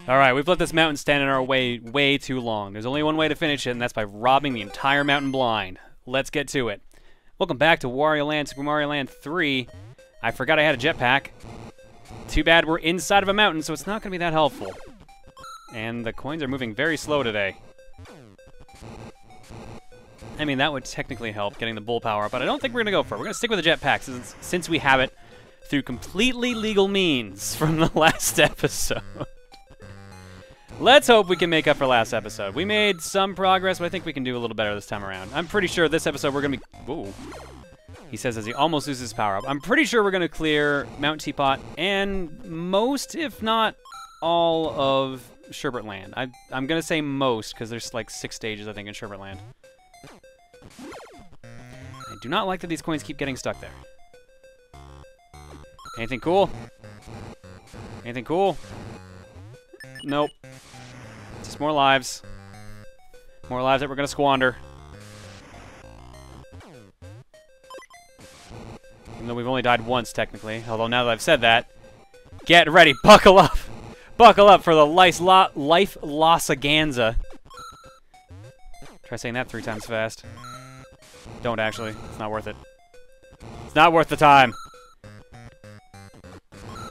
Alright, we've let this mountain stand in our way way too long. There's only one way to finish it, and that's by robbing the entire mountain blind. Let's get to it. Welcome back to Wario Land, Super Mario Land 3. I forgot I had a jetpack. Too bad we're inside of a mountain, so it's not going to be that helpful. And the coins are moving very slow today. I mean, that would technically help getting the bull power, but I don't think we're going to go for it. We're going to stick with the jetpack since we have it through completely legal means from the last episode. Let's hope we can make up for last episode. We made some progress, but I think we can do a little better this time around. I'm pretty sure this episode we're going to be... Ooh. He says as he almost loses his power-up. I'm pretty sure we're going to clear Mount Teapot and most, if not all, of Sherbet Land. I'm going to say most, because there's like 6 stages, I think, in Sherbet Land. I do not like that these coins keep getting stuck there. Anything cool? Anything cool? Nope. Just more lives. More lives that we're going to squander. Even though we've only died once, technically. Although now that I've said that, get ready. Buckle up. Buckle up for the life lossaganza. Try saying that 3 times fast. Don't actually. It's not worth it. It's not worth the time.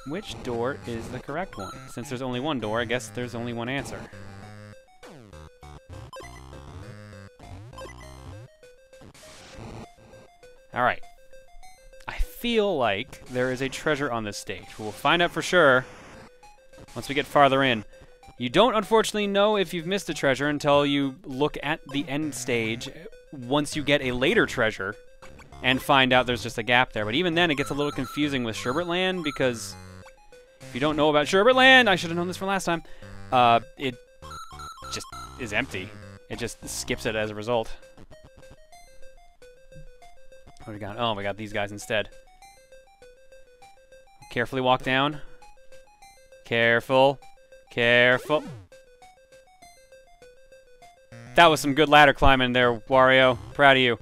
Which door is the correct one? Since there's only one door, I guess there's only one answer. Alright. I feel like there is a treasure on this stage. We'll find out for sure once we get farther in. You don't, unfortunately, know if you've missed a treasure until you look at the end stage once you get a later treasure and find out there's just a gap there. But even then, it gets a little confusing with Sherbet Land because... if you don't know about Sherbet Land, I should have known this from last time, it just is empty. It just skips it as a result. What do we got? Oh, we got these guys instead. Carefully walk down. Careful. Careful. That was some good ladder climbing there, Wario. Proud of you.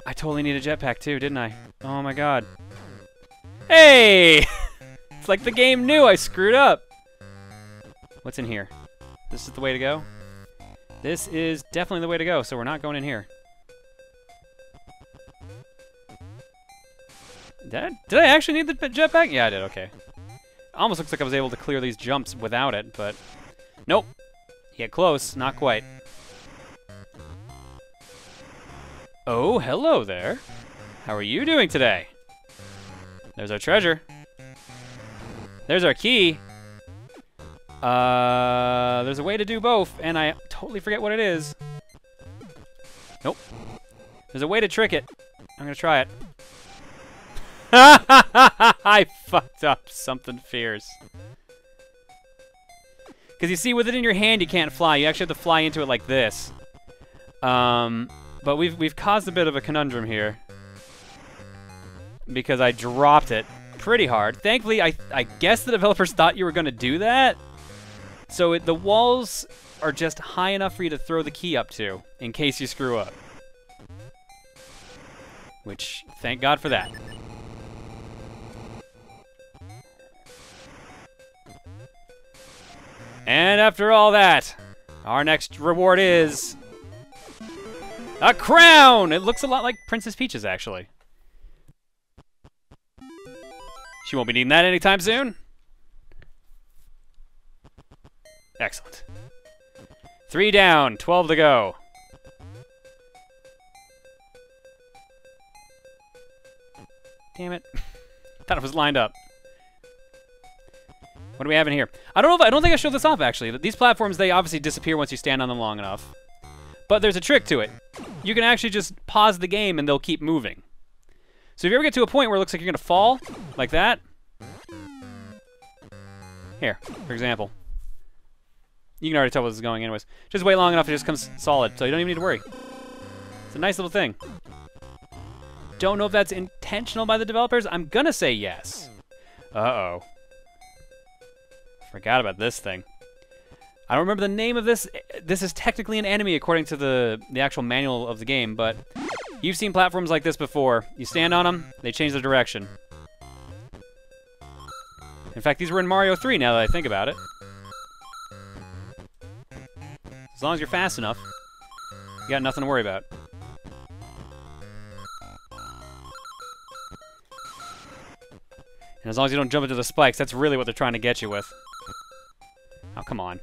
I totally need a jetpack too, didn't I? Oh my god. Hey! It's like the game knew I screwed up. What's in here? This is the way to go? This is definitely the way to go, so we're not going in here. Did I actually need the jetpack? Yeah, I did, okay. Almost looks like I was able to clear these jumps without it, but... nope. Get close, not quite. Oh, hello there. How are you doing today? There's our treasure. There's our key. There's a way to do both, and I totally forget what it is. Nope. There's a way to trick it. I'm gonna try it. I fucked up something fierce. Because you see, with it in your hand, you can't fly. You actually have to fly into it like this. But we've caused a bit of a conundrum here. Because I dropped it pretty hard. Thankfully, I guess the developers thought you were going to do that. So the walls are just high enough for you to throw the key up to, in case you screw up. Which, thank God for that. And after all that, our next reward is... a crown! It looks a lot like Princess Peach's, actually. She won't be needing that anytime soon. Excellent. 3 down, 12 to go. Damn it. Thought it was lined up. What do we have in here? I don't think I showed this off, actually. These platforms, they obviously disappear once you stand on them long enough. But there's a trick to it. You can actually just pause the game and they'll keep moving. So if you ever get to a point where it looks like you're going to fall, like that. Here, for example. You can already tell where this is going anyways. Just wait long enough, it just comes solid, so you don't even need to worry. It's a nice little thing. Don't know if that's intentional by the developers. I'm going to say yes. Uh-oh. Forgot about this thing. I don't remember the name of this. This is technically an enemy according to the actual manual of the game, but you've seen platforms like this before. You stand on them, they change their direction. In fact, these were in Mario 3 now that I think about it. As long as you're fast enough, you got nothing to worry about. And as long as you don't jump into the spikes, that's really what they're trying to get you with. Oh, come on.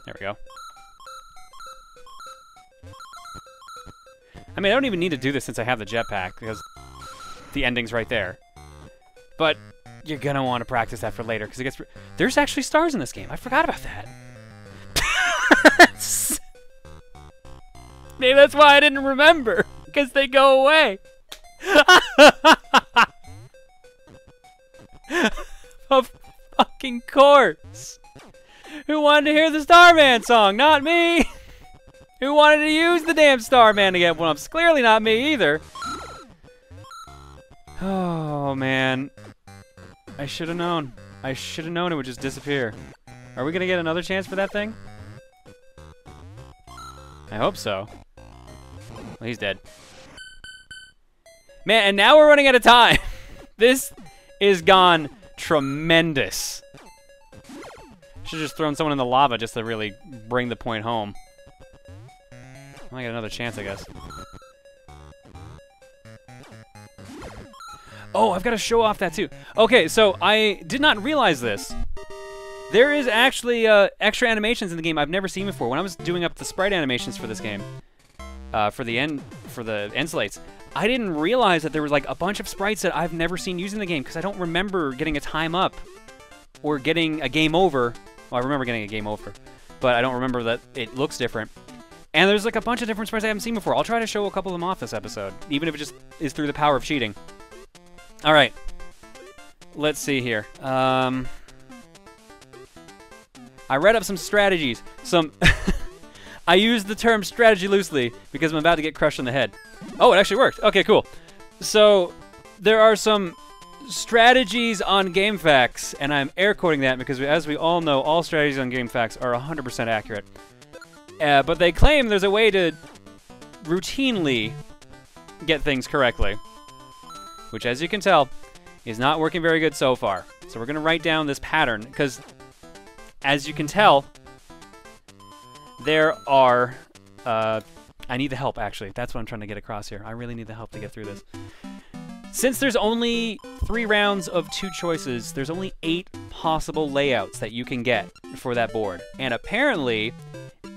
There we go. I mean, I don't even need to do this since I have the jetpack, because the ending's right there. But you're gonna want to practice that for later, because it gets... There's actually stars in this game. I forgot about that. Maybe that's why I didn't remember, because they go away. Of fucking course. Who wanted to hear the Starman song? Not me. Who wanted to use the damn Starman to get one-ups? Clearly not me either. Oh, man. I should have known. I should have known it would just disappear. Are we going to get another chance for that thing? I hope so. Well, he's dead. Man, and now we're running out of time. This is gone tremendous. Should have just thrown someone in the lava just to really bring the point home. I got another chance, I guess. Oh, I've got to show off that too. Okay, so I did not realize this. There is actually extra animations in the game I've never seen before. When I was doing up the sprite animations for this game, for the end slates, I didn't realize that there was like a bunch of sprites that I've never seen used in the game because I don't remember getting a time up or getting a game over. Well, I remember getting a game over, but I don't remember that it looks different. And there's like a bunch of different sprites I haven't seen before. I'll try to show a couple of them off this episode, even if it just is through the power of cheating. All right, let's see here. I read up some strategies. I use the term strategy loosely because I'm about to get crushed in the head. Oh, it actually worked. Okay, cool. So there are some strategies on GameFAQs, and I'm air quoting that because, as we all know, all strategies on GameFAQs are 100% accurate. But they claim there's a way to routinely get things correctly, which, as you can tell, is not working very good so far. So we're going to write down this pattern because, as you can tell, there are... I need the help, actually. That's what I'm trying to get across here. I really need the help to get through this. Since there's only 3 rounds of 2 choices, there's only 8 possible layouts that you can get for that board. And apparently,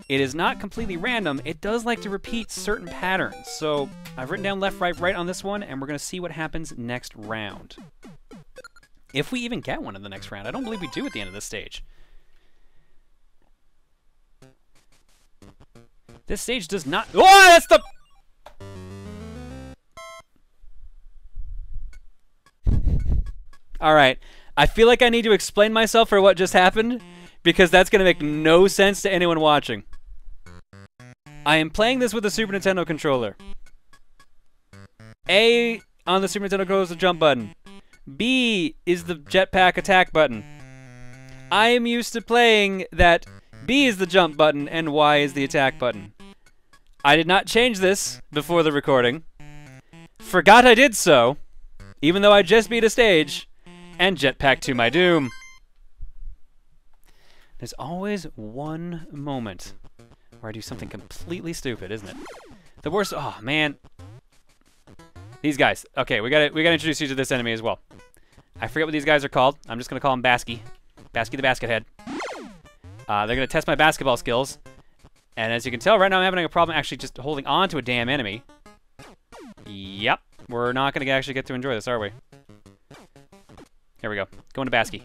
it is not completely random. It does like to repeat certain patterns. So I've written down left, right on this one, and we're going to see what happens next round. If we even get one in the next round. I don't believe we do at the end of this stage. This stage does not... Oh, that's the... Alright. I feel like I need to explain myself for what just happened, because that's going to make no sense to anyone watching. I am playing this with a Super Nintendo controller. A on the Super Nintendo controller is the jump button. B is the jetpack attack button. I am used to playing that B is the jump button and Y is the attack button. I did not change this before the recording. Forgot I did so, even though I just beat a stage, and jetpack to my doom. There's always one moment where I do something completely stupid, isn't it? The worst... Oh, man. These guys. Okay, we gotta introduce you to this enemy as well. I forget what these guys are called. I'm just gonna call him Basky. Basky the Basket Head. They're gonna test my basketball skills. And as you can tell, right now I'm having a problem actually just holding on to a damn enemy. Yep. We're not gonna actually get to enjoy this, are we? Here we go. Going to Basky.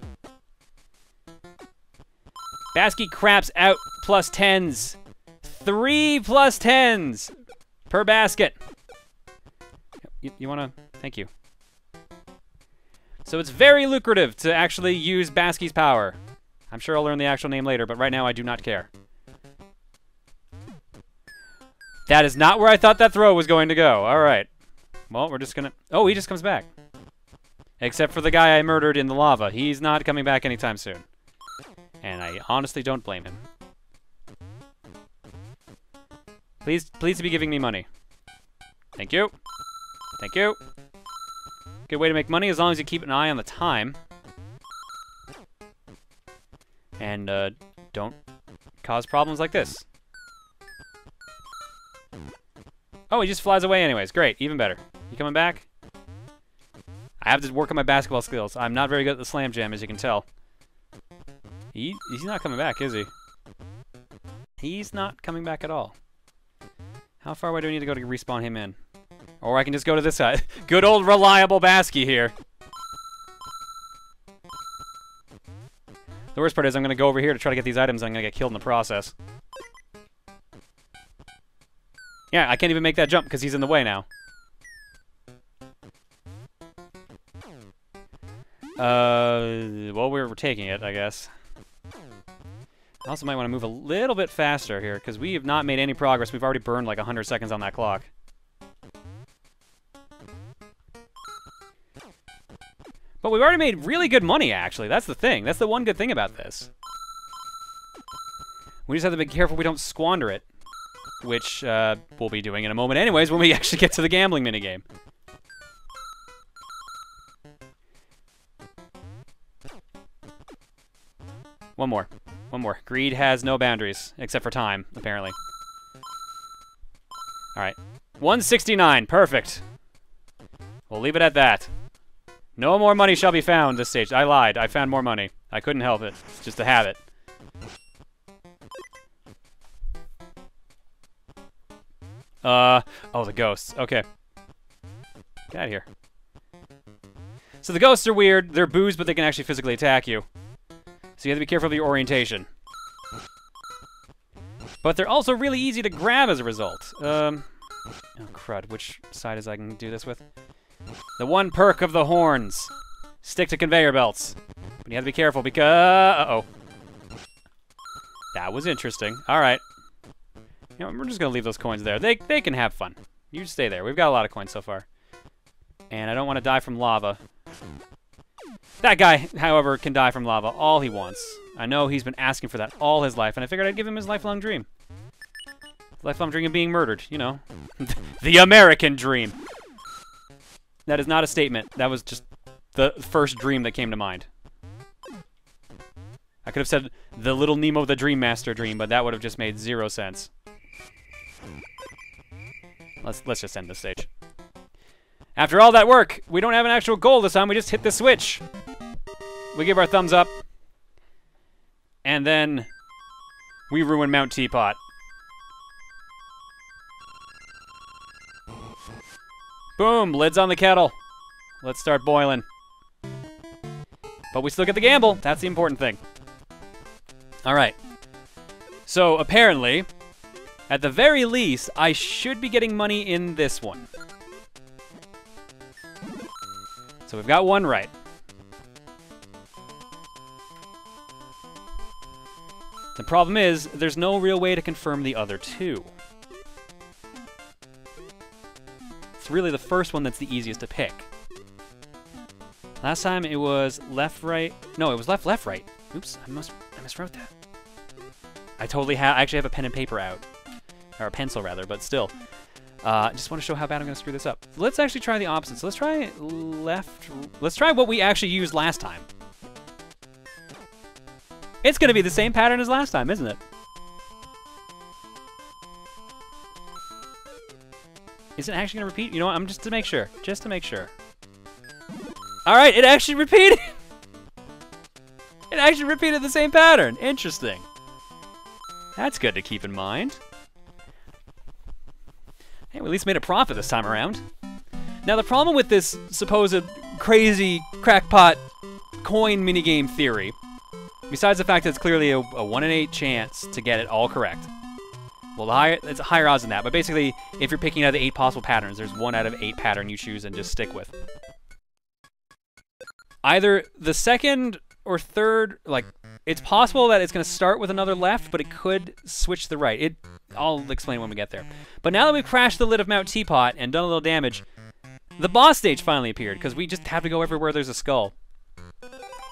Basky craps out plus 10s. 3 plus 10s per basket. You wanna... Thank you. So it's very lucrative to actually use Basky's power. I'm sure I'll learn the actual name later, but right now I do not care. That is not where I thought that throw was going to go. Alright. Well, we're just gonna... Oh, he just comes back. Except for the guy I murdered in the lava. He's not coming back anytime soon. And I honestly don't blame him. Please be giving me money. Thank you. Thank you. Good way to make money as long as you keep an eye on the time. And don't cause problems like this. Oh, he just flies away anyways. Great, even better. You coming back? I have to work on my basketball skills. I'm not very good at the slam jam, as you can tell. He's not coming back, is he? He's not coming back at all. How far away do I need to go to respawn him in? Or I can just go to this side. Good old reliable Basky here. The worst part is I'm going to go over here to try to get these items and I'm going to get killed in the process. Yeah, I can't even make that jump because he's in the way now. Well, we're taking it, I guess. I also might want to move a little bit faster here because we have not made any progress. We've already burned like 100 seconds on that clock. But we've already made really good money, actually. That's the thing. That's the one good thing about this. We just have to be careful we don't squander it. Which we'll be doing in a moment anyways when we actually get to the gambling minigame. One more. One more. Greed has no boundaries, except for time, apparently. Alright. 169. Perfect. We'll leave it at that. No more money shall be found this stage. I lied. I found more money. I couldn't help it. It's just a habit. Oh, the ghosts. Okay. Get out of here. So the ghosts are weird. They're boos, but they can actually physically attack you. So you have to be careful of your orientation. But they're also really easy to grab as a result. Oh, crud. Which side is I can do this with? The one perk of the horns. Stick to conveyor belts. But you have to be careful because... Uh-oh. That was interesting. All right. You know, we're just going to leave those coins there. They can have fun. You stay there. We've got a lot of coins so far. And I don't want to die from lava. That guy, however, can die from lava all he wants. I know he's been asking for that all his life, and I figured I'd give him his lifelong dream. Lifelong dream of being murdered, you know. The American dream. That is not a statement. That was just the first dream that came to mind. I could have said the Little Nemo the Dream Master dream, but that would have just made 0 sense. Let's just end this stage. After all that work, we don't have an actual goal this time. We just hit the switch. We give our thumbs up. And then we ruin Mount Teapot. Boom, lids on the kettle. Let's start boiling. But we still get the gamble. That's the important thing. All right. So apparently, at the very least, I should be getting money in this one. So we've got one right. The problem is, there's no real way to confirm the other two. It's really the first one that's the easiest to pick. Last time it was left, right. No, it was left, left, right. Oops, I miswrote that. I actually have a pen and paper out. Or a pencil, rather, but still. I just want to show how bad I'm going to screw this up. Let's actually try the opposite. So let's try left. Let's try what we actually used last time. It's going to be the same pattern as last time, isn't it? Is it actually going to repeat? You know what? I'm just to make sure. Just to make sure. All right, it actually repeated. It actually repeated the same pattern. Interesting. That's good to keep in mind. Hey, we at least made a profit this time around. Now, the problem with this supposed crazy crackpot coin minigame theory, besides the fact that it's clearly a 1 in 8 chance to get it all correct. Well, it's higher odds than that, but basically, if you're picking out of the 8 possible patterns, there's 1 out of 8 pattern you choose and just stick with. Either the second or third, like, it's possible that it's going to start with another left, but it could switch to the right. I'll explain when we get there. But now that we've crashed the lid of Mount Teapot and done a little damage, the boss stage finally appeared, because we just have to go everywhere there's a skull.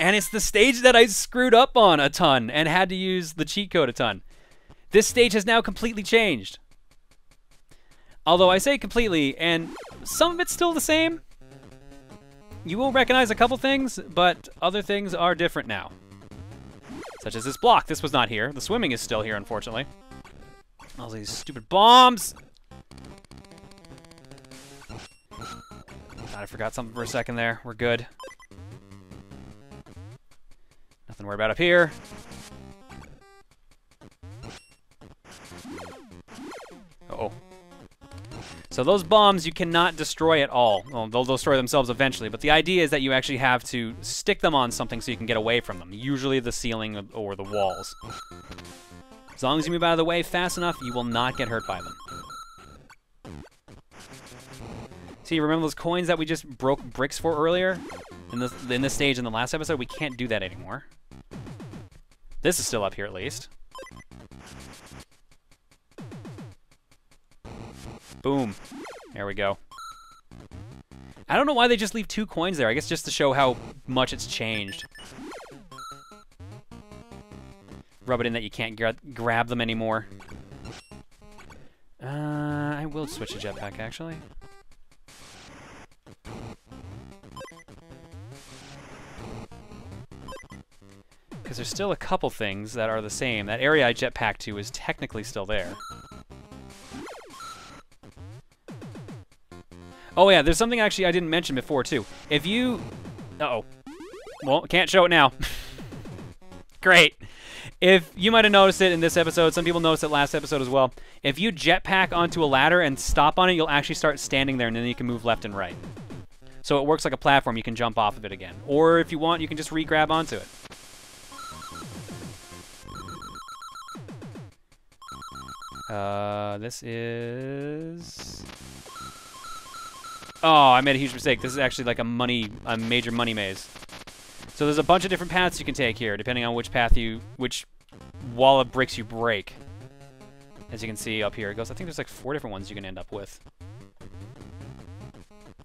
And it's the stage that I screwed up on a ton and had to use the cheat code a ton. This stage has now completely changed. Although I say completely, and some of it's still the same. You will recognize a couple things, but other things are different now. Such as this block. This was not here. The swimming is still here, unfortunately. All these stupid bombs! God, I forgot something for a second there. We're good. Nothing to worry about up here. Uh-oh. So those bombs you cannot destroy at all. Well, they'll destroy themselves eventually, but the idea is that you actually have to stick them on something so you can get away from them, usually the ceiling or the walls. As long as you move out of the way fast enough, you will not get hurt by them. See, remember those coins that we just broke bricks for earlier? In this stage in the last episode? We can't do that anymore. This is still up here at least. Boom. There we go. I don't know why they just leave 2 coins there. I guess just to show how much it's changed. Rub it in that you can't grab them anymore. I will switch to jetpack, actually. Because there's still a couple things that are the same. That area I jetpacked to is technically still there. Oh yeah, there's something actually I didn't mention before too. If you... Uh-oh. Well, can't show it now. Great. If you might have noticed it in this episode, some people noticed it last episode as well. If you jetpack onto a ladder and stop on it, you'll actually start standing there and then you can move left and right. So it works like a platform, you can jump off of it again. Or if you want, you can just re-grab onto it. This is... Oh, I made a huge mistake. This is actually like a major money maze. So there's a bunch of different paths you can take here, depending on which wall of bricks you break. As you can see up here, it goes. I think there's like 4 different ones you can end up with.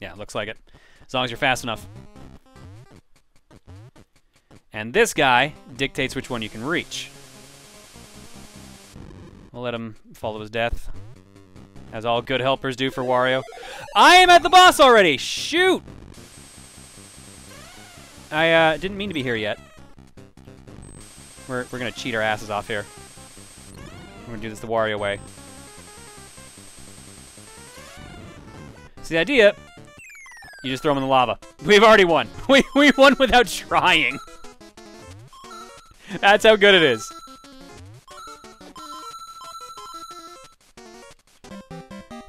Yeah, looks like it. As long as you're fast enough. And this guy dictates which one you can reach. We'll let him follow his death, as all good helpers do for Wario. I am at the boss already! Shoot! I didn't mean to be here yet. We're gonna cheat our asses off here. We're gonna do this the Wario way. So the idea, you just throw them in the lava. We've already won. We won without trying. That's how good it is.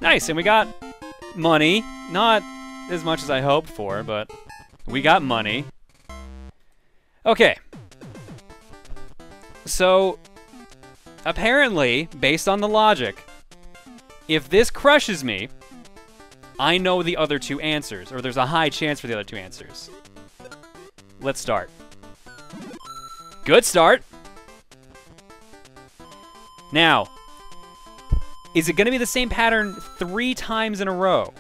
Nice, and we got money. Not as much as I hoped for, but we got money. Okay. So, apparently, based on the logic, if this crushes me, I know the other 2 answers, or there's a high chance for the other 2 answers. Let's start. Good start. Now, is it going to be the same pattern 3 times in a row?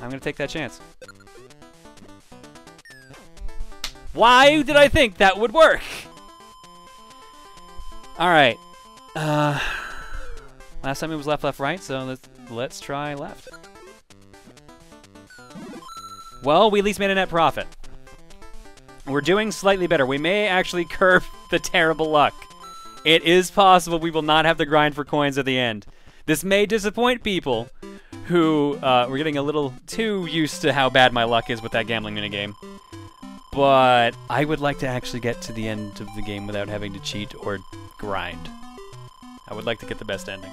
I'm going to take that chance. Why did I think that would work? Alright. Last time it was left, left, right, so let's try left. Well, we at least made a net profit. We're doing slightly better. We may actually curb the terrible luck. It is possible we will not have to grind for coins at the end. This may disappoint people who were getting a little too used to how bad my luck is with that gambling minigame. But I would like to actually get to the end of the game without having to cheat or grind. I would like to get the best ending.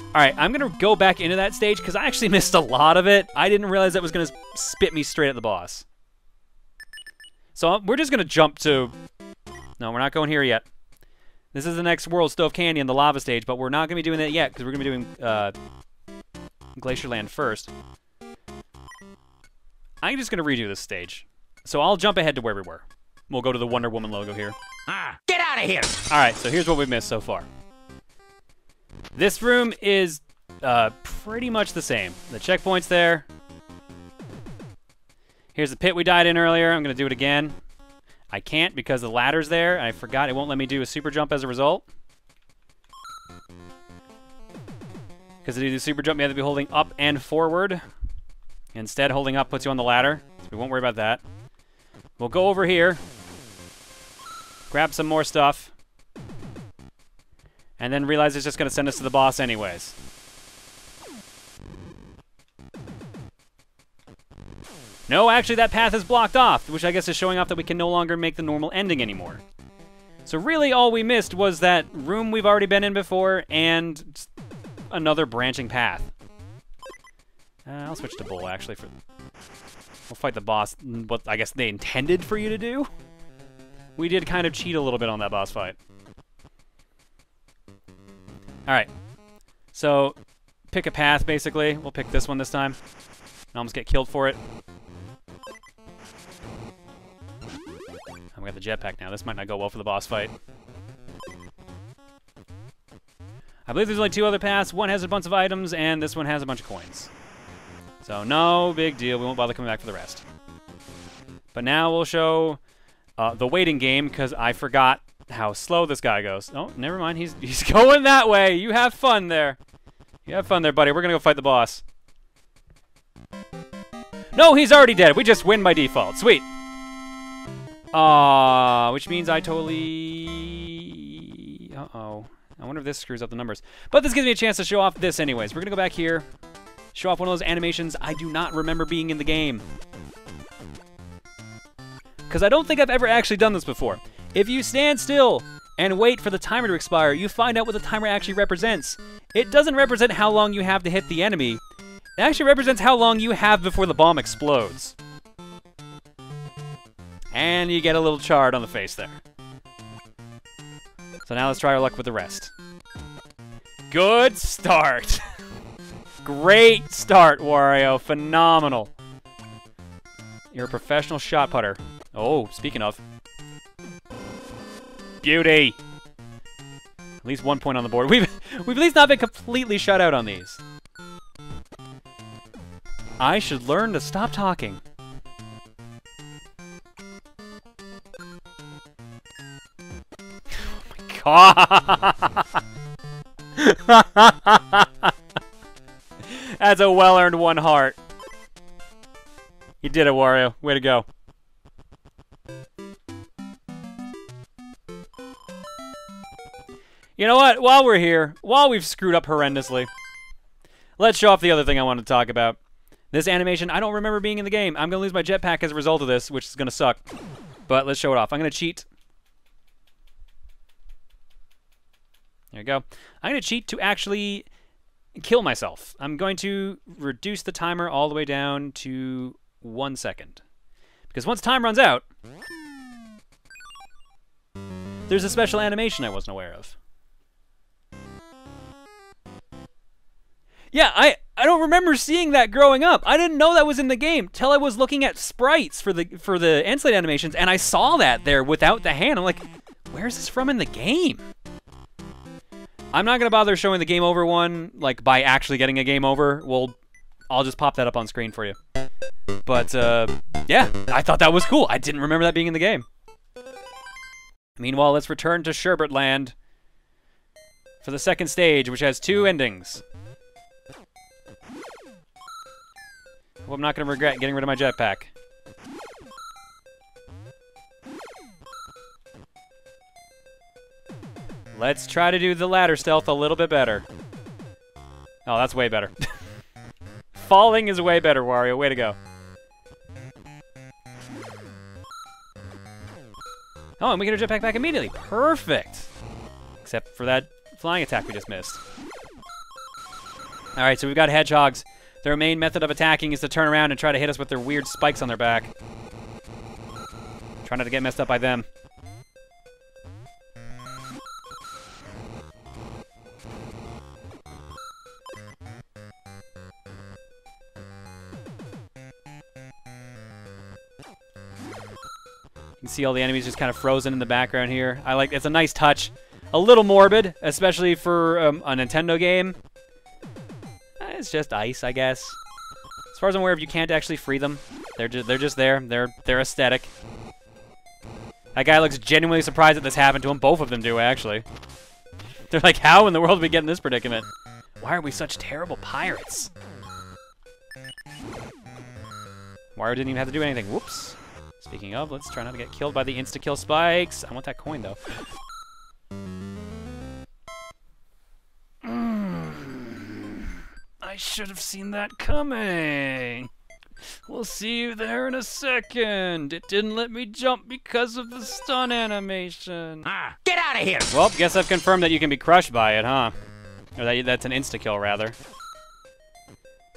Alright, I'm going to go back into that stage because I actually missed a lot of it. I didn't realize that was going to spit me straight at the boss. So we're just going to jump to... No, we're not going here yet. This is the next World Stove Canyon, the lava stage, but we're not going to be doing that yet because we're going to be doing Glacierland first. I'm just going to redo this stage. So I'll jump ahead to where we were. We'll go to the Wonder Woman logo here. Get out of here! Alright, so here's what we've missed so far. This room is pretty much the same. The checkpoint's there. Here's the pit we died in earlier. I'm going to do it again. I can't because the ladder's there. I forgot it won't let me do a super jump as a result. Because to do the super jump, you have to be holding up and forward. Instead, holding up puts you on the ladder. So we won't worry about that. We'll go over here. Grab some more stuff. And then realize it's just going to send us to the boss anyways. No, actually that path is blocked off, which I guess is showing off that we can no longer make the normal ending anymore. So really all we missed was that room we've already been in before and another branching path. I'll switch to Bull, actually. We'll fight the boss, what I guess they intended for you to do. We did kind of cheat a little bit on that boss fight. Alright. So, pick a path, basically. We'll pick this one this time. And almost get killed for it. We got the jetpack now. This might not go well for the boss fight. I believe there's only 2 other paths. One has a bunch of items, and this one has a bunch of coins. So no big deal. We won't bother coming back for the rest. But now we'll show the waiting game, because I forgot how slow this guy goes. Oh, never mind. He's going that way. You have fun there. You have fun there, buddy. We're going to go fight the boss. No, he's already dead. We just win by default. Sweet. Which means I totally... Uh-oh. I wonder if this screws up the numbers. But this gives me a chance to show off this anyways. We're going to go back here, show off one of those animations I do not remember being in the game. Because I don't think I've ever actually done this before. If you stand still and wait for the timer to expire, you find out what the timer actually represents. It doesn't represent how long you have to hit the enemy. It actually represents how long you have before the bomb explodes. And you get a little charred on the face there. So now let's try our luck with the rest. Good start. Great start, Wario. Phenomenal. You're a professional shot putter. Oh, speaking of. Beauty. At least 1 point on the board. We've at least not been completely shut out on these. I should learn to stop talking. That's a well-earned 1 heart. You did it, Wario. Way to go. You know what? While we're here, while we've screwed up horrendously, let's show off the other thing I wanted to talk about. This animation, I don't remember being in the game. I'm going to lose my jetpack as a result of this, which is going to suck. But let's show it off. I'm going to cheat. There you go. I'm going to cheat to actually kill myself. I'm going to reduce the timer all the way down to 1 second. Because once time runs out, there's a special animation I wasn't aware of. Yeah, I don't remember seeing that growing up. I didn't know that was in the game till I was looking at sprites for the Unsolicited animations, and I saw that there without the hand. I'm like, where's this from in the game? I'm not gonna bother showing the game over one, like by actually getting a game over. I'll just pop that up on screen for you. But yeah, I thought that was cool. I didn't remember that being in the game. Meanwhile, let's return to Sherbet Land for the second stage, which has 2 endings. Well, I'm not gonna regret getting rid of my jetpack. Let's try to do the ladder stealth a little bit better. Oh, that's way better. Falling is way better, Wario. Way to go. Oh, and we get our jetpack back immediately. Perfect. Except for that flying attack we just missed. Alright, so we've got hedgehogs. Their main method of attacking is to turn around and try to hit us with their weird spikes on their back. Try not to get messed up by them. You can see all the enemies just kind of frozen in the background here. It's a nice touch. A little morbid, especially for a Nintendo game. It's just ice, I guess. As far as I'm aware of, you can't actually free them. They're just there. They're aesthetic. That guy looks genuinely surprised that this happened to him. Both of them do, actually. They're like, how in the world did we get in this predicament? Why are we such terrible pirates? Wario didn't even have to do anything. Whoops. Speaking of, let's try not to get killed by the insta-kill spikes. I want that coin, though. I should have seen that coming. We'll see you there in a second. It didn't let me jump because of the stun animation. Get out of here! Well, guess I've confirmed that you can be crushed by it, huh? Or that's an insta-kill, rather.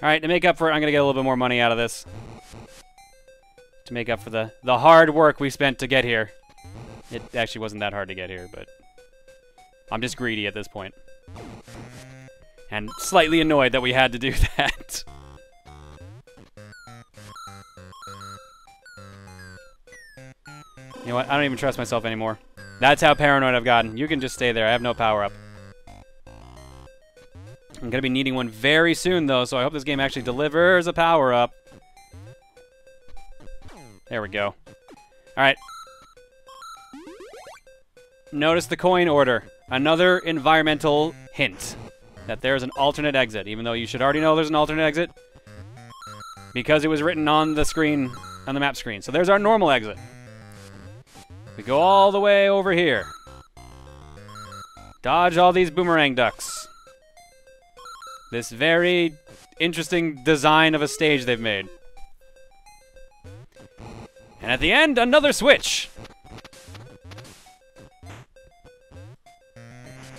Alright, to make up for it, I'm going to get a little bit more money out of this. To make up for the hard work we spent to get here. It actually wasn't that hard to get here, but I'm just greedy at this point. And slightly annoyed that we had to do that. You know what? I don't even trust myself anymore. That's how paranoid I've gotten. You can just stay there. I have no power-up. I'm going to be needing one very soon, though, so I hope this game actually delivers a power-up. There we go. Alright. Notice the coin order. Another environmental hint. That there's an alternate exit, even though you should already know there's an alternate exit. Because it was written on the screen, on the map screen. So there's our normal exit. We go all the way over here. Dodge all these boomerang ducks. This very interesting design of a stage they've made. And at the end, another switch.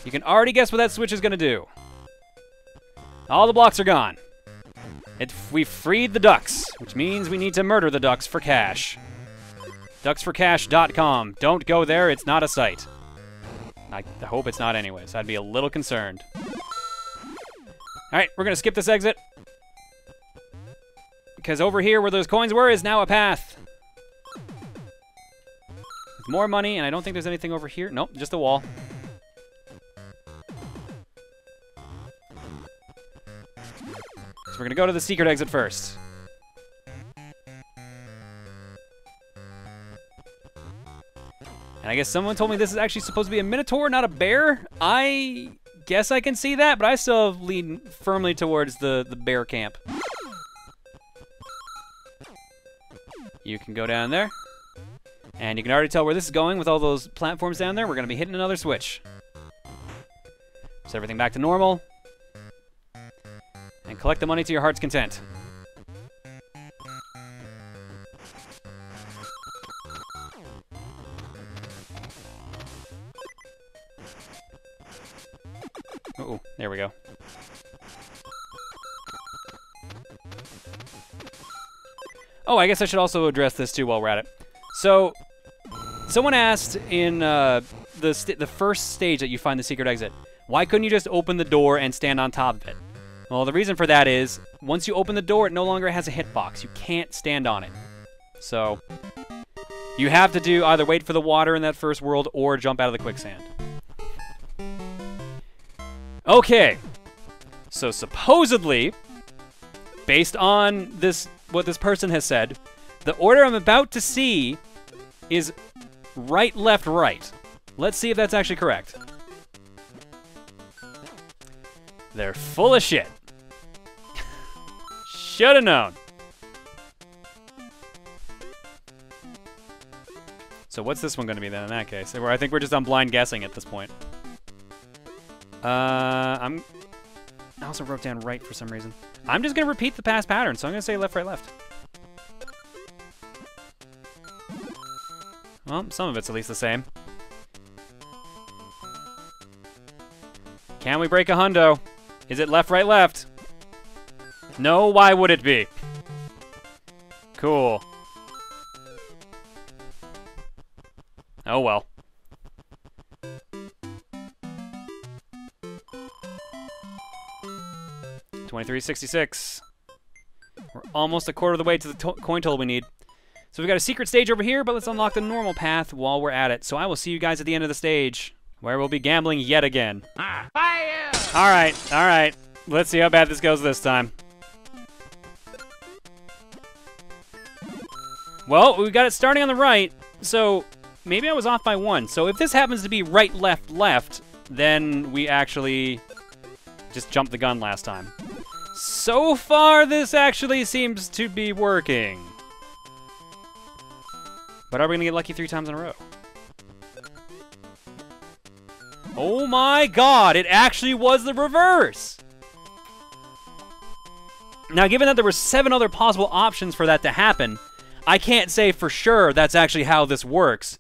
You can already guess what that switch is going to do. All the blocks are gone. We freed the ducks, which means we need to murder the ducks for cash. Ducksforcash.com. Don't go there, it's not a site. I hope it's not anyways. I'd be a little concerned. Alright, we're going to skip this exit. Because over here where those coins were is now a path. With more money, and I don't think there's anything over here. Nope, just a wall. So we're going to go to the secret exit first. And I guess someone told me this is actually supposed to be a minotaur, not a bear. I guess I can see that, but I still lean firmly towards the bear camp. You can go down there. And you can already tell where this is going with all those platforms down there. We're going to be hitting another switch. So everything back to normal. And collect the money to your heart's content. Uh-oh, there we go. Oh, I guess I should also address this too while we're at it. So, someone asked in the first stage that you find the secret exit, why couldn't you just open the door and stand on top of it? Well, the reason for that is, once you open the door, it no longer has a hitbox. You can't stand on it. So, you have to do either wait for the water in that first world or jump out of the quicksand. Okay. So, supposedly, based on what this person has said, the order I'm about to see is right, left, right. Let's see if that's actually correct. They're full of shit. Should have known. So what's this one going to be then in that case? I think we're just on blind guessing at this point. I also wrote down right for some reason. I'm just going to repeat the past pattern, so I'm going to say left, right, left. Well, some of it's at least the same. Can we break a hundo? Is it left, right, left? No, why would it be? Cool. Oh well. $23.66. We're almost a quarter of the way to the coin total we need. So we've got a secret stage over here, but let's unlock the normal path while we're at it. So I will see you guys at the end of the stage, where we'll be gambling yet again. Fire! Alright, alright. Let's see how bad this goes this time. Well, we've got it starting on the right, so maybe I was off by one. So if this happens to be right, left, left, then we actually just jumped the gun last time. So far, this actually seems to be working. But are we gonna get lucky 3 times in a row? Oh my god, it actually was the reverse! Now, given that there were 7 other possible options for that to happen, I can't say for sure that's actually how this works.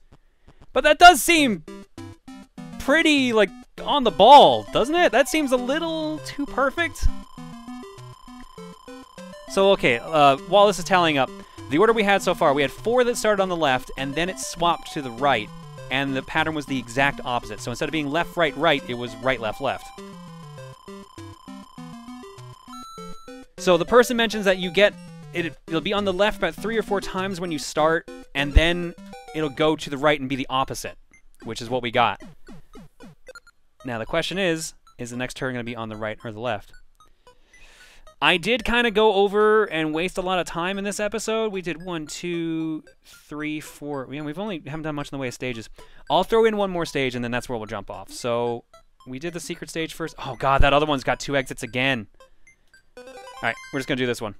But that does seem pretty, like, on the ball, doesn't it? That seems a little too perfect. So, okay, while this is tallying up, the order we had so far, we had 4 that started on the left, and then it swapped to the right, and the pattern was the exact opposite. So instead of being left, right, right, it was right, left, left. So the person mentions that you get, it'll be on the left about 3 or 4 times when you start, and then it'll go to the right and be the opposite, which is what we got. Now the question is the next turn going to be on the right or the left? I did kind of go over and waste a lot of time in this episode. We did 1, 2, 3, 4. We've only haven't done much in the way of stages. I'll throw in one more stage, and then that's where we'll jump off. So we did the secret stage first. Oh god, that other one's got 2 exits again. Alright, we're just going to do this one.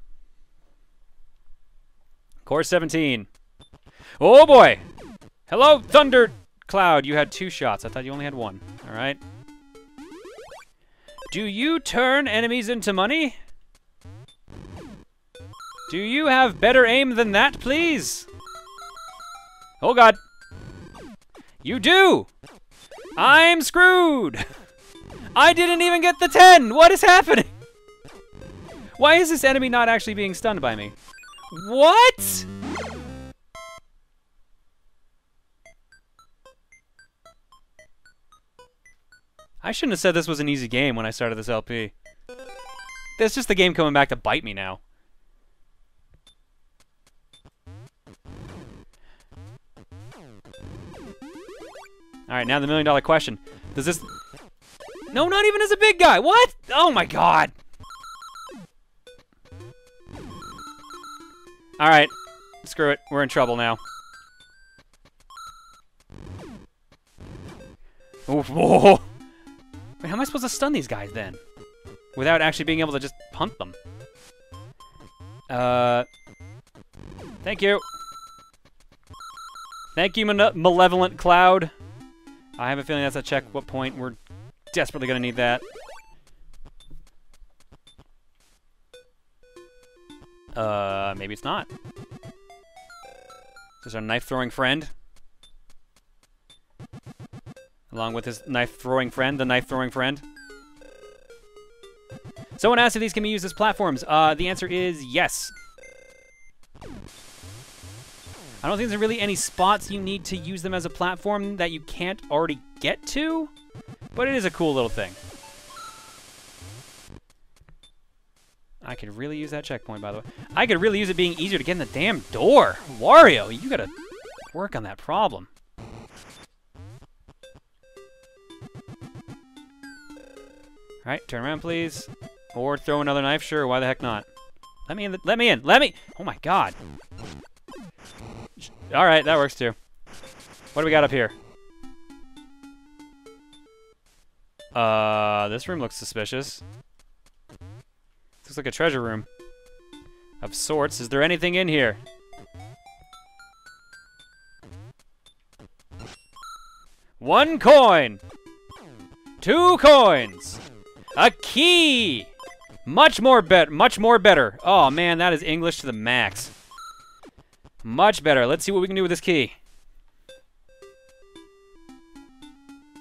Course 17. Oh boy! Hello, Thunder Cloud. You had 2 shots. I thought you only had 1. Alright. Do you turn enemies into money? Do you have better aim than that, please? Oh god. You do! I'm screwed! I didn't even get the 10! What is happening? Why is this enemy not actually being stunned by me? What? I shouldn't have said this was an easy game when I started this LP. That's just the game coming back to bite me now. Alright, now the $1 million question. Does this... No, not even as a big guy! What? Oh my god! Alright, screw it. We're in trouble now. Oof. Whoa. Wait, how am I supposed to stun these guys then? Without actually being able to just punt them. Thank you. Thank you, Malevolent Cloud. I have a feeling that's a check what point. We're desperately going to need that. Maybe it's not. Is this our knife-throwing friend? Along with his knife-throwing friend, the knife-throwing friend. Someone asked if these can be used as platforms. The answer is yes. I don't think there's really any spots you need to use them as a platform that you can't already get to, but it is a cool little thing. I could really use that checkpoint, by the way. I could really use it being easier to get in the damn door. Wario, you gotta work on that problem. Alright, turn around, please. Or throw another knife. Sure, why the heck not? Let me in. Let me in. Let me. Oh my god. Alright, that works too. What do we got up here? This room looks suspicious. Looks like a treasure room. Of sorts. Is there anything in here? One coin! 2 coins! A key! Much more better. Oh man, that is English to the max. Much better. Let's see what we can do with this key.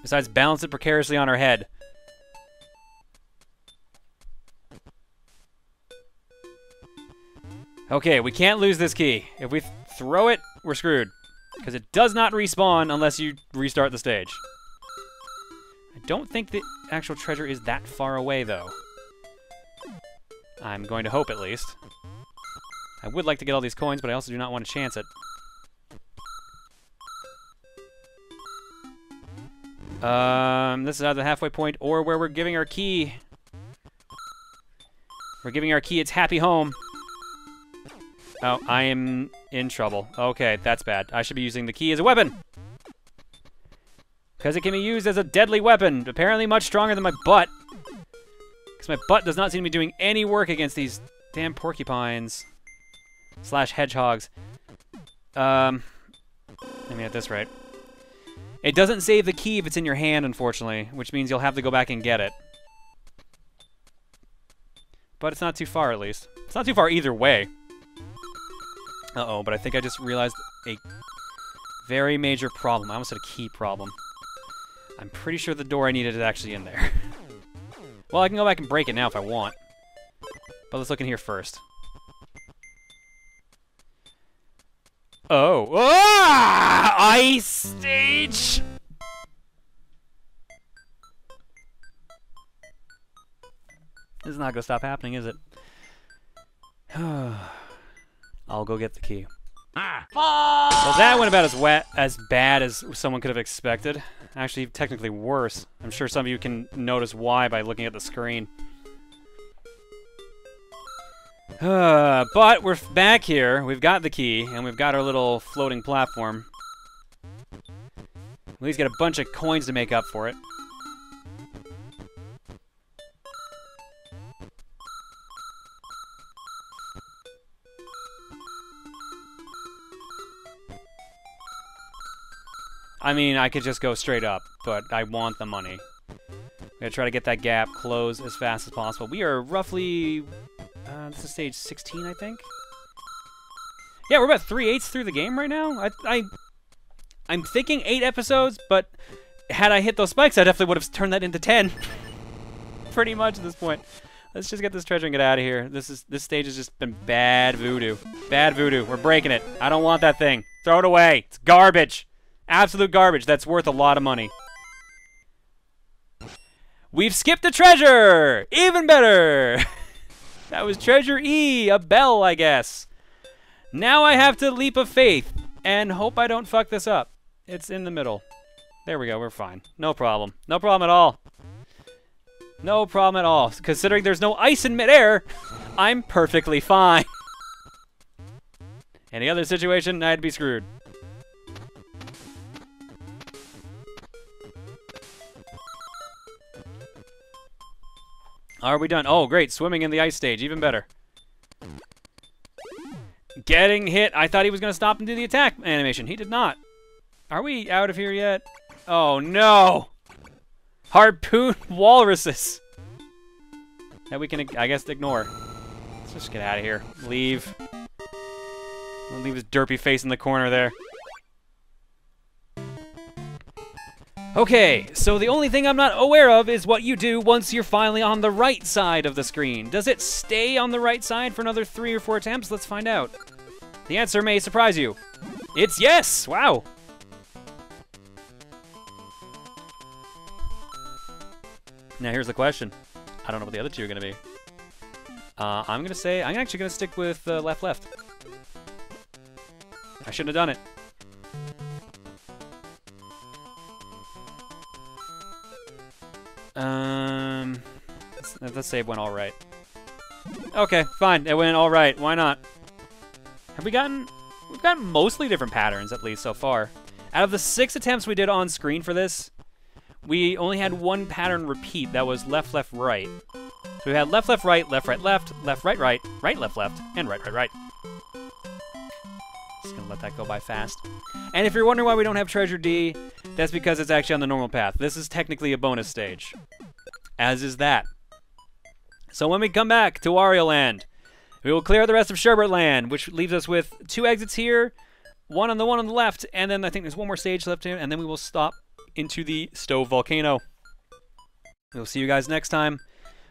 Besides balance it precariously on our head. Okay, we can't lose this key. If we throw it, we're screwed. Because it does not respawn unless you restart the stage. I don't think the actual treasure is that far away, though. I'm going to hope, at least. I would like to get all these coins, but I also do not want to chance it. This is either the halfway point or where we're giving our key. We're giving our key its happy home. Oh, I am in trouble. Okay, that's bad. I should be using the key as a weapon. Because it can be used as a deadly weapon. Apparently much stronger than my butt. Because my butt does not seem to be doing any work against these damn porcupines. / hedgehogs. I mean, at this rate. It doesn't save the key if it's in your hand, unfortunately, which means you'll have to go back and get it. But it's not too far, at least. It's not too far either way. Uh-oh, but I think I just realized a very major problem. I almost had a key problem. I'm pretty sure the door I needed is actually in there. Well, I can go back and break it now if I want. But let's look in here first. Oh. Ah! Ice stage! This is not gonna stop happening, is it? I'll go get the key. Well, that went about as bad as someone could have expected. Actually, technically worse. I'm sure some of you can notice why by looking at the screen. But we're back here. We've got the key, and we've got our little floating platform. At least get a bunch of coins to make up for it. I mean, I could just go straight up, but I want the money. I'm gonna try to get that gap closed as fast as possible. We are roughly... this is stage 16, I think? Yeah, we're about 3/8 through the game right now. I'm thinking 8 episodes, but had I hit those spikes, I definitely would have turned that into 10. Pretty much at this point. Let's just get this treasure and get out of here. This stage has just been bad voodoo. Bad voodoo. We're breaking it. I don't want that thing. Throw it away. It's garbage. Absolute garbage. That's worth a lot of money. We've skipped a treasure! Even better! That was treasure E, a bell, I guess. Now I have to leap of faith and hope I don't fuck this up. It's in the middle. There we go, we're fine. No problem. No problem at all. No problem at all. Considering there's no ice in midair, I'm perfectly fine. Any other situation, I'd be screwed. Are we done? Oh, great. Swimming in the ice stage. Even better. Getting hit. I thought he was going to stop and do the attack animation. He did not. Are we out of here yet? Oh, no. Harpoon walruses. That we can, I guess, ignore. Let's just get out of here. Leave. I'll leave his derpy face in the corner there. Okay, so the only thing I'm not aware of is what you do once you're finally on the right side of the screen. Does it stay on the right side for another 3 or 4 attempts? Let's find out. The answer may surprise you. It's yes! Wow! Now here's the question. I don't know what the other two are going to be. I'm actually going to stick with left. I shouldn't have done it. Let's say it went all right. Okay, fine. It went all right. Why not? We've gotten mostly different patterns, at least so far. Out of the 6 attempts we did on screen for this, we only had 1 pattern repeat. That was left, left, right. So we had left, left, right, left, right, left, left, right, right, right, left, left, and right, right, right. Just gonna let that go by fast. And if you're wondering why we don't have Treasure D, that's because it's actually on the normal path. This is technically a bonus stage. As is that. So when we come back to Wario Land, we will clear the rest of Sherbert Land, which leaves us with 2 exits here, one on the left, and then I think there's 1 more stage left here, and then we will stop into the Stove Volcano. We'll see you guys next time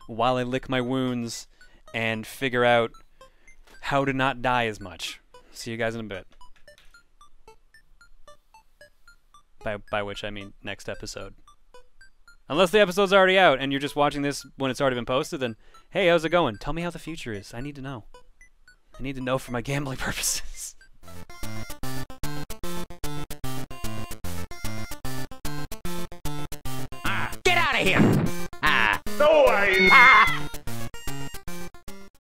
while I lick my wounds and figure out how to not die as much. See you guys in a bit. By which I mean next episode. Unless the episode's already out and you're just watching this when it's already been posted, then hey, how's it going? Tell me how the future is. I need to know. I need to know for my gambling purposes. Get out of here! No, I...